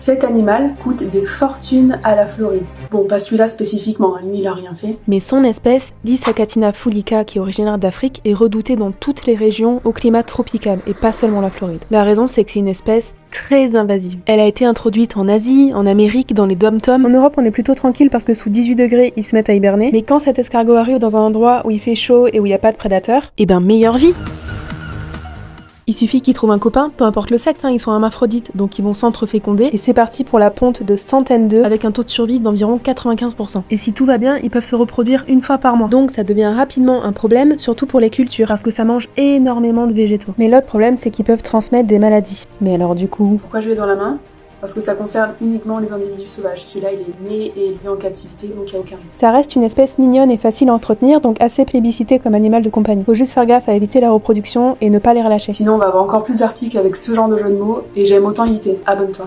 Cet animal coûte des fortunes à la Floride. Bon, pas celui-là spécifiquement, lui il a rien fait. Mais son espèce, Lysacatina fulica, qui est originaire d'Afrique, est redoutée dans toutes les régions au climat tropical et pas seulement la Floride. La raison, c'est que c'est une espèce très invasive. Elle a été introduite en Asie, en Amérique, dans les dom-toms. En Europe, on est plutôt tranquille parce que sous 18 degrés, ils se mettent à hiberner. Mais quand cet escargot arrive dans un endroit où il fait chaud et où il n'y a pas de prédateurs, eh ben meilleure vie. Il suffit qu'ils trouvent un copain, peu importe le sexe, ils sont hermaphrodites, donc ils vont s'entreféconder, et c'est parti pour la ponte de centaines d'œufs, avec un taux de survie d'environ 95%. Et si tout va bien, ils peuvent se reproduire une fois par mois. Donc ça devient rapidement un problème, surtout pour les cultures, parce que ça mange énormément de végétaux. Mais l'autre problème, c'est qu'ils peuvent transmettre des maladies. Mais alors du coup... Pourquoi je l'ai dans la main ? Parce que ça concerne uniquement les individus sauvages. Celui-là, il est né et élevé en captivité, donc il n'y a aucun risque. Ça reste une espèce mignonne et facile à entretenir, donc assez plébiscitée comme animal de compagnie. Faut juste faire gaffe à éviter la reproduction et ne pas les relâcher. Sinon, on va avoir encore plus d'articles avec ce genre de jeu de mots, et j'aime autant éviter. Abonne-toi.